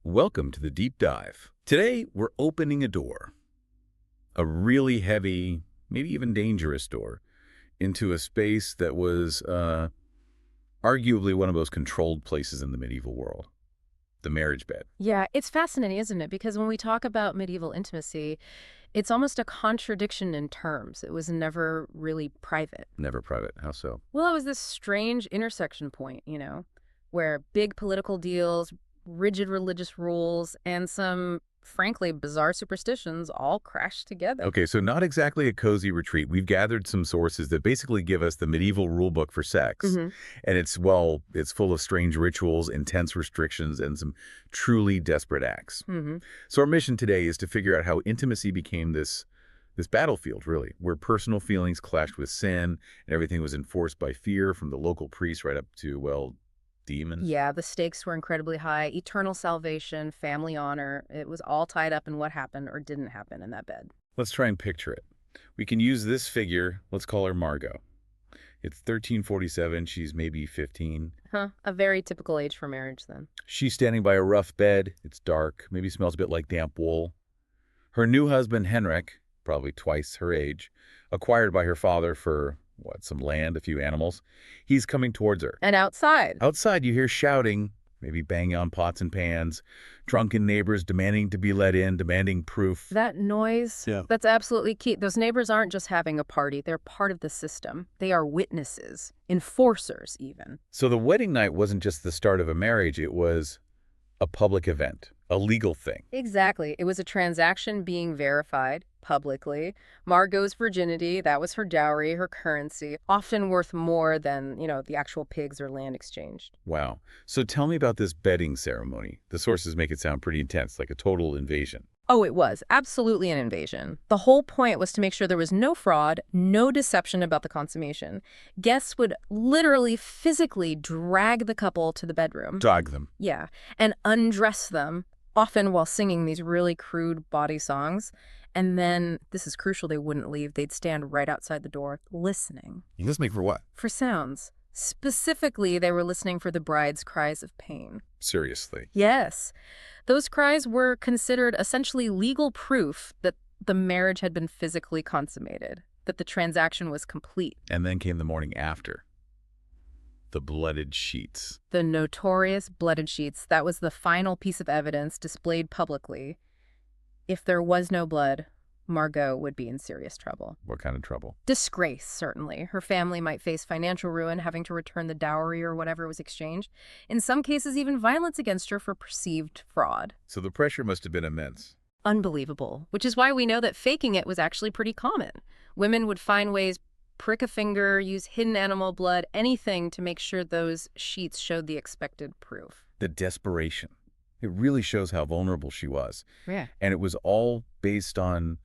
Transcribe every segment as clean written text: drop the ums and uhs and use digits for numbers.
Welcome to the deep dive. Today, we're opening a door, a really heavy, maybe even dangerous door, into a space that was arguably one of the most controlled places in the medieval world, the marriage bed. Yeah, it's fascinating, isn't it? Because when we talk about medieval intimacy, it's almost a contradiction in terms. It was never really private. Never private. How so? Well, it was this strange intersection point, where big political deals, rigid religious rules, and some, frankly, bizarre superstitions all crashed together. Okay, so not exactly a cozy retreat. We've gathered some sources that basically give us the medieval rule book for sex. hmm And it's full of strange rituals, intense restrictions, and some truly desperate acts. hmm So our mission today is to figure out how intimacy became this battlefield, really, where personal feelings clashed with sin, and everything was enforced by fear from the local priests right up to, well, demons. Yeah, the stakes were incredibly high. Eternal salvation, family honor. It was all tied up in what happened or didn't happen in that bed. Let's try and picture it. We can use this figure. Let's call her Margot. It's 1347. She's maybe 15. Huh, a very typical age for marriage then. She's standing by a rough bed. It's dark, maybe smells a bit like damp wool. Her new husband, Henrik, probably twice her age, acquired by her father for, some land, a few animals. He's coming towards her. And outside. Outside, you hear shouting, maybe banging on pots and pans, drunken neighbors demanding to be let in, demanding proof. That noise, Yeah. that's absolutely key. Those neighbors aren't just having a party. They're part of the system. They are witnesses, enforcers even. So the wedding night wasn't just the start of a marriage, it was a public event, a legal thing. Exactly. It was a transaction being verified publicly. Margot's virginity, that was her dowry, her currency, often worth more than, the actual pigs or land exchanged. Wow. So tell me about this bedding ceremony. The sources make it sound pretty intense, like a total invasion. Oh, it was. Absolutely an invasion. The whole point was to make sure there was no fraud, no deception about the consummation. Guests would literally physically drag the couple to the bedroom. Dog them. Yeah, and undress them, often while singing these really crude body songs. And then, this is crucial, they wouldn't leave. They'd stand right outside the door, listening. Listening for what? For sounds. Specifically, they were listening for the bride's cries of pain. Seriously. Yes. Those cries were considered essentially legal proof that the marriage had been physically consummated, that the transaction was complete. And then came the morning after. The blooded sheets. The notorious blooded sheets, that was the final piece of evidence displayed publicly. If there was no blood, Margot would be in serious trouble. What kind of trouble? Disgrace, certainly. Her family might face financial ruin, having to return the dowry or whatever was exchanged. In some cases, even violence against her for perceived fraud. So the pressure must have been immense. Unbelievable. Which is why we know that faking it was actually pretty common. Women would find ways, prick a finger, use hidden animal blood, anything to make sure those sheets showed the expected proof. The desperation. It really shows how vulnerable she was. Yeah. And it was all based on,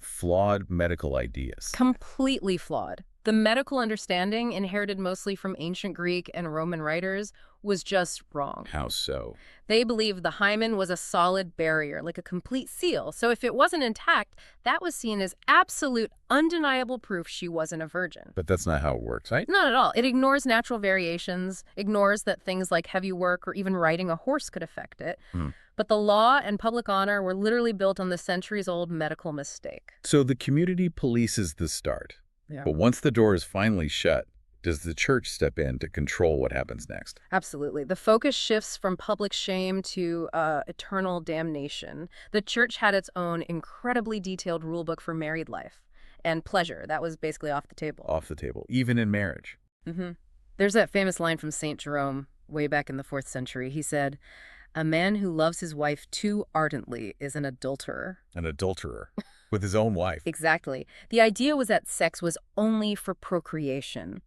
flawed medical ideas. Completely flawed. The medical understanding, inherited mostly from ancient Greek and Roman writers, was just wrong. How so? They believed the hymen was a solid barrier, like a complete seal. So if it wasn't intact, that was seen as absolute, undeniable proof she wasn't a virgin. But that's not how it works, right? Not at all. It ignores natural variations, ignores that things like heavy work or even riding a horse could affect it. But the law and public honor were literally built on the centuries-old medical mistake. So the community polices the start. Yeah. But once the door is finally shut, does the church step in to control what happens next? Absolutely. The focus shifts from public shame to eternal damnation. The church had its own incredibly detailed rulebook for married life. And pleasure, that was basically off the table. Off the table, even in marriage. There's that famous line from St. Jerome, way back in the 4th century. He said, "A man who loves his wife too ardently is an adulterer." An adulterer with his own wife. Exactly. The idea was that sex was only for procreation.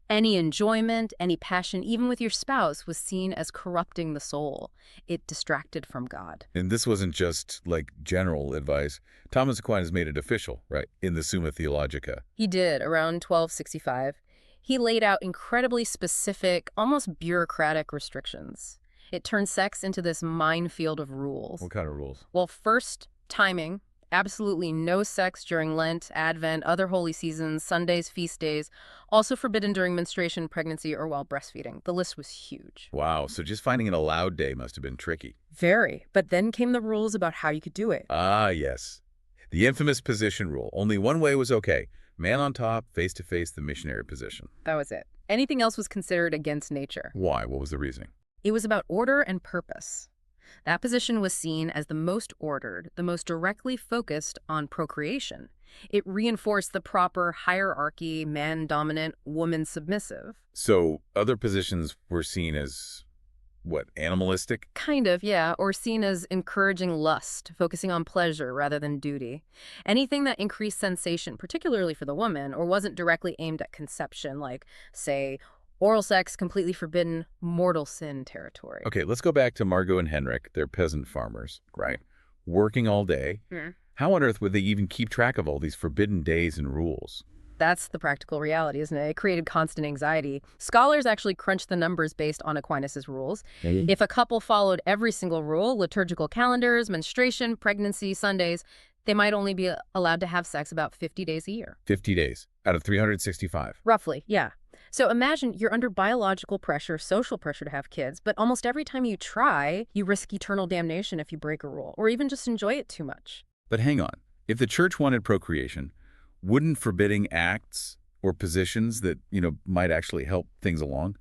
Any enjoyment, any passion, even with your spouse, was seen as corrupting the soul. It distracted from God. And this wasn't just, general advice. Thomas Aquinas made it official, right, in the Summa Theologica. He did, around 1265. He laid out incredibly specific, almost bureaucratic restrictions. It turned sex into this minefield of rules. What kind of rules? Well, first, timing. Absolutely no sex during Lent, Advent, other holy seasons, Sundays, feast days. Also forbidden during menstruation, pregnancy, or while breastfeeding. The list was huge. Wow, so just finding an allowed day must have been tricky. Very. But then came the rules about how you could do it. Ah, yes. The infamous position rule. Only one way was okay. Man on top, face-to-face, the missionary position. That was it. Anything else was considered against nature. Why? What was the reasoning? It was about order and purpose. That position was seen as the most ordered, the most directly focused on procreation. It reinforced the proper hierarchy, man dominant, woman submissive. So other positions were seen as, what, animalistic? Kind of, yeah, or seen as encouraging lust, focusing on pleasure rather than duty. Anything that increased sensation, particularly for the woman, or wasn't directly aimed at conception, like, say, oral sex, completely forbidden, mortal sin territory. Okay, let's go back to Margot and Henrik. They're peasant farmers, right? Working all day. How on earth would they even keep track of all these forbidden days and rules? That's the practical reality, isn't it? It created constant anxiety. Scholars actually crunched the numbers based on Aquinas' rules. If a couple followed every single rule, liturgical calendars, menstruation, pregnancy, Sundays, they might only be allowed to have sex about 50 days a year. 50 days out of 365. Roughly, yeah. So imagine you're under biological pressure, social pressure to have kids, but almost every time you try, you risk eternal damnation if you break a rule, or even just enjoy it too much. But hang on. If the church wanted procreation, wouldn't forbidding acts or positions that, might actually help things along,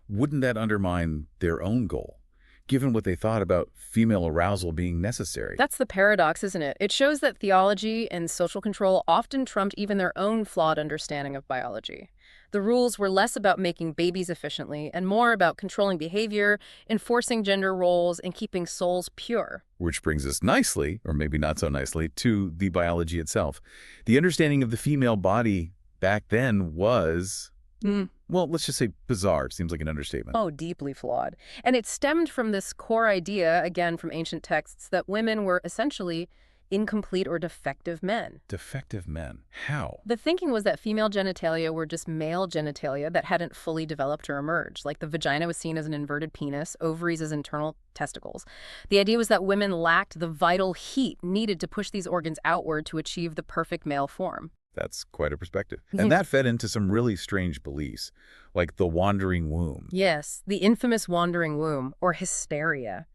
wouldn't that undermine their own goal, given what they thought about female arousal being necessary? That's the paradox, isn't it? It shows that theology and social control often trumped even their own flawed understanding of biology. The rules were less about making babies efficiently and more about controlling behavior, enforcing gender roles, and keeping souls pure. Which brings us nicely, or maybe not so nicely, to the biology itself. The understanding of the female body back then was, well, let's just say bizarre. Seems like an understatement. Oh, deeply flawed. And it stemmed from this core idea, again from ancient texts, that women were essentially incomplete or defective men. Defective men. How? The thinking was that female genitalia were just male genitalia that hadn't fully developed or emerged. Like the vagina was seen as an inverted penis, ovaries as internal testicles. The idea was that women lacked the vital heat needed to push these organs outward to achieve the perfect male form. That's quite a perspective. And that fed into some really strange beliefs, like the wandering womb. Yes, the infamous wandering womb, or hysteria.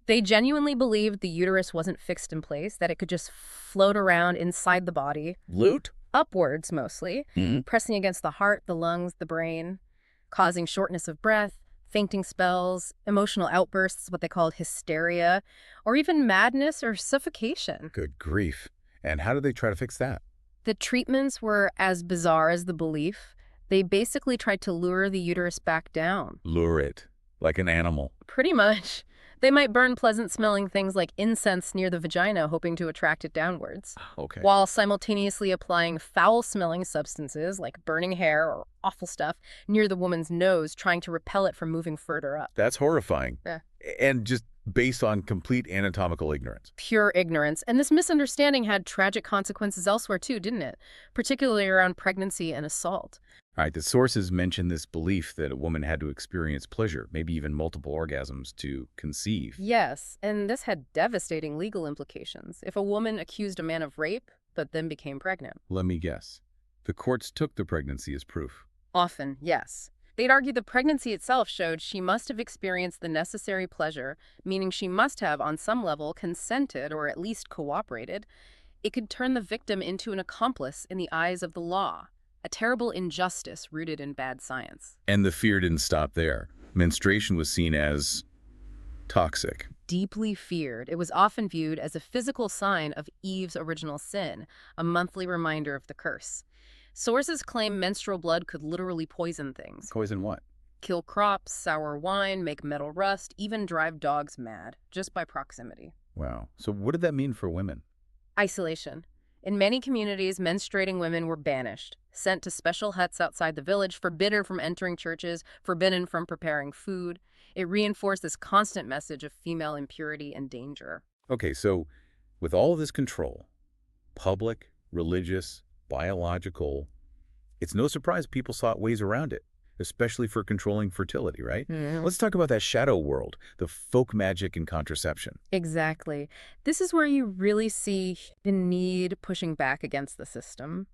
They genuinely believed the uterus wasn't fixed in place, that it could just float around inside the body. Loot? Upwards, mostly, pressing against the heart, the lungs, the brain, causing shortness of breath, fainting spells, emotional outbursts, what they called hysteria, or even madness or suffocation. Good grief. And how did they try to fix that? The treatments were as bizarre as the belief. They basically tried to lure the uterus back down. Lure it, like an animal. Pretty much. They might burn pleasant-smelling things like incense near the vagina, hoping to attract it downwards. Okay. While simultaneously applying foul-smelling substances like burning hair or awful stuff near the woman's nose, trying to repel it from moving further up. That's horrifying. Yeah. And just based on complete anatomical ignorance. Pure ignorance. And this misunderstanding had tragic consequences elsewhere too, didn't it? Particularly around pregnancy and assault. All right, the sources mention this belief that a woman had to experience pleasure, maybe even multiple orgasms to conceive. Yes, and this had devastating legal implications. If a woman accused a man of rape, but then became pregnant. Let me guess. The courts took the pregnancy as proof. Often, yes. They'd argue the pregnancy itself showed she must have experienced the necessary pleasure, meaning she must have, on some level, consented or at least cooperated. It could turn the victim into an accomplice in the eyes of the law. A terrible injustice rooted in bad science. And the fear didn't stop there. Menstruation was seen as toxic. Deeply feared, it was often viewed as a physical sign of Eve's original sin, a monthly reminder of the curse. Sources claim menstrual blood could literally poison things. Poison what? Kill crops, sour wine, make metal rust, even drive dogs mad, just by proximity. Wow. So what did that mean for women? Isolation. In many communities, menstruating women were banished, sent to special huts outside the village, forbidden from entering churches, forbidden from preparing food. It reinforced this constant message of female impurity and danger. Okay, so with all of this control, public, religious, biological, it's no surprise people sought ways around it. especially for controlling fertility, right? Mhm. Let's talk about that shadow world, the folk magic and contraception. Exactly. This is where you really see the need pushing back against the system.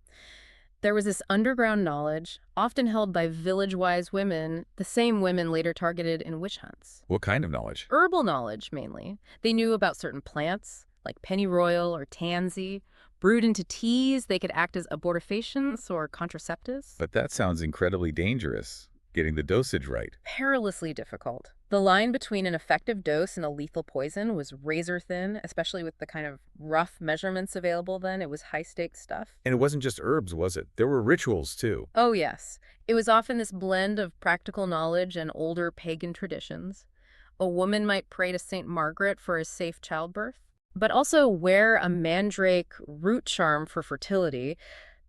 There was this underground knowledge, often held by village-wise women, the same women later targeted in witch hunts. What kind of knowledge? Herbal knowledge, mainly. They knew about certain plants, like pennyroyal or tansy. Brewed into teas, they could act as abortifacients or contraceptives. But that sounds incredibly dangerous, getting the dosage right. Perilously difficult. The line between an effective dose and a lethal poison was razor thin, especially with the kind of rough measurements available then. It was high-stakes stuff. And it wasn't just herbs, was it? There were rituals, too. Oh, yes. It was often this blend of practical knowledge and older pagan traditions. A woman might pray to St. Margaret for a safe childbirth, but also wear a mandrake root charm for fertility.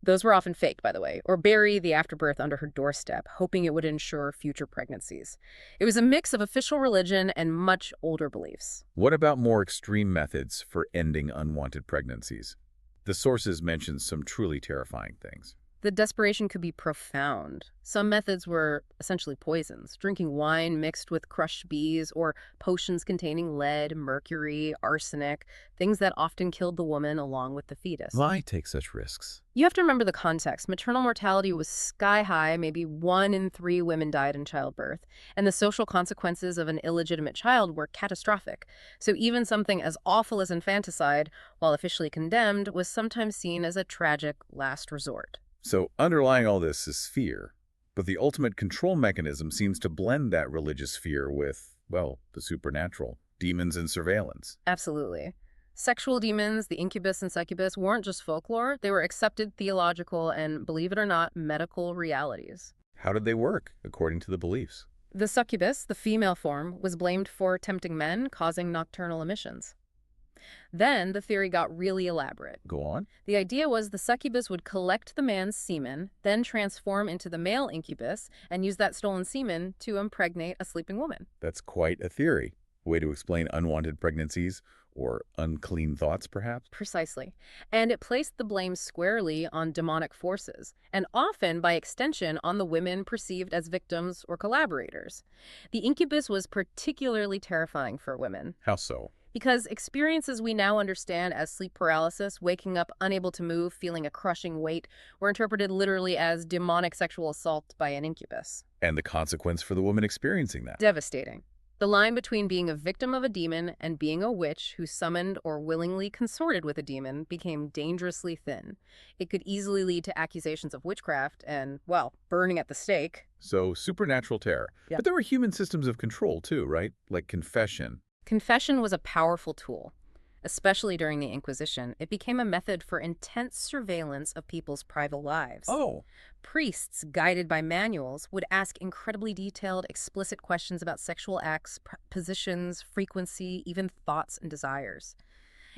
Those were often faked, by the way, or bury the afterbirth under her doorstep, hoping it would ensure future pregnancies. It was a mix of official religion and much older beliefs. What about more extreme methods for ending unwanted pregnancies? The sources mention some truly terrifying things. The desperation could be profound. Some methods were essentially poisons, drinking wine mixed with crushed bees or potions containing lead, mercury, arsenic, things that often killed the woman along with the fetus. Why take such risks? You have to remember the context. Maternal mortality was sky high. Maybe 1 in 3 women died in childbirth. And the social consequences of an illegitimate child were catastrophic. So even something as awful as infanticide, while officially condemned, was sometimes seen as a tragic last resort. So underlying all this is fear, but the ultimate control mechanism seems to blend that religious fear with, well, the supernatural, demons and surveillance. Absolutely. Sexual demons, the incubus and succubus, weren't just folklore. They were accepted theological and, believe it or not, medical realities. How did they work, according to the beliefs? The succubus, the female form, was blamed for tempting men, causing nocturnal emissions. Then the theory got really elaborate. Go on. The idea was the succubus would collect the man's semen, then transform into the male incubus, and use that stolen semen to impregnate a sleeping woman. That's quite a theory. A way to explain unwanted pregnancies or unclean thoughts, perhaps? Precisely. And it placed the blame squarely on demonic forces, and often, by extension, on the women perceived as victims or collaborators. The incubus was particularly terrifying for women, How so? because experiences we now understand as sleep paralysis, waking up unable to move, feeling a crushing weight, were interpreted literally as demonic sexual assault by an incubus. And the consequence for the woman experiencing that? Devastating. The line between being a victim of a demon and being a witch who summoned or willingly consorted with a demon became dangerously thin. It could easily lead to accusations of witchcraft and, well, burning at the stake. So, supernatural terror. Yep. But there were human systems of control, too, right? Like confession. Confession was a powerful tool. Especially during the Inquisition, it became a method for intense surveillance of people's private lives. Oh. Priests, guided by manuals, would ask incredibly detailed, explicit questions about sexual acts, positions, frequency, even thoughts and desires.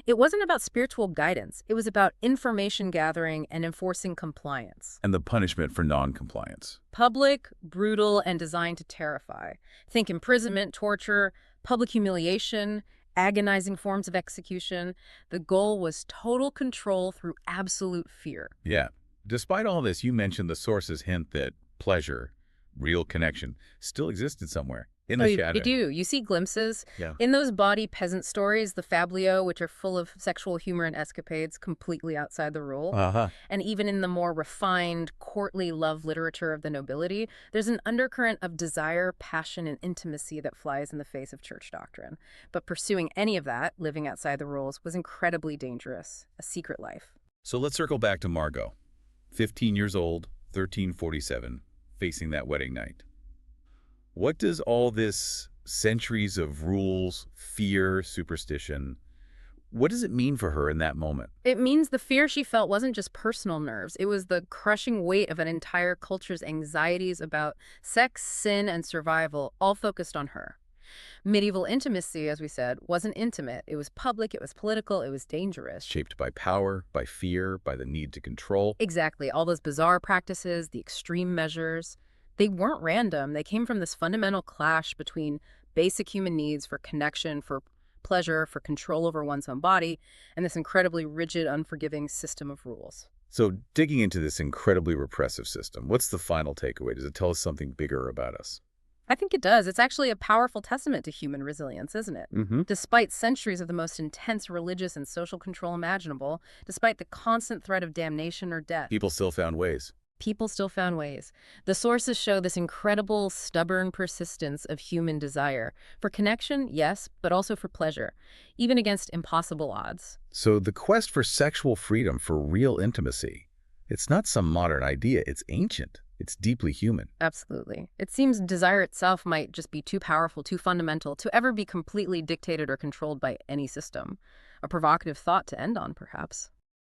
It wasn't about spiritual guidance. It was about information gathering and enforcing compliance. And the punishment for non-compliance. Public, brutal, and designed to terrify. Think imprisonment, torture, public humiliation, agonizing forms of execution. The goal was total control through absolute fear. Yeah. Despite all this, you mentioned the sources hint that pleasure, real connection, still existed somewhere in the shadow. You do. You see glimpses. Yeah. In those bawdy peasant stories, the fablio, which are full of sexual humor and escapades completely outside the rule. And even in the more refined, courtly love literature of the nobility, there's an undercurrent of desire, passion, and intimacy that flies in the face of church doctrine. But pursuing any of that, living outside the rules, was incredibly dangerous. A secret life. So let's circle back to Margot. 15 years old, 1347, facing that wedding night. What does all this centuries of rules, fear, superstition, what does it mean for her in that moment? It means the fear she felt wasn't just personal nerves. It was the crushing weight of an entire culture's anxieties about sex, sin, and survival, all focused on her. Medieval intimacy, as we said, wasn't intimate. It was public, it was political, it was dangerous. Shaped by power, by fear, by the need to control. Exactly. All those bizarre practices, the extreme measures, they weren't random. They came from this fundamental clash between basic human needs for connection, for pleasure, for control over one's own body, and this incredibly rigid, unforgiving system of rules. So digging into this incredibly repressive system, what's the final takeaway? Does it tell us something bigger about us? I think it does. It's actually a powerful testament to human resilience, isn't it? Mm-hmm. Despite centuries of the most intense religious and social control imaginable, despite the constant threat of damnation or death, People still found ways. people still found ways. The sources show this incredible, stubborn persistence of human desire. For connection, yes, but also for pleasure, even against impossible odds. So the quest for sexual freedom, for real intimacy, it's not some modern idea. It's ancient. It's deeply human. Absolutely. It seems desire itself might just be too powerful, too fundamental to ever be completely dictated or controlled by any system. A provocative thought to end on, perhaps.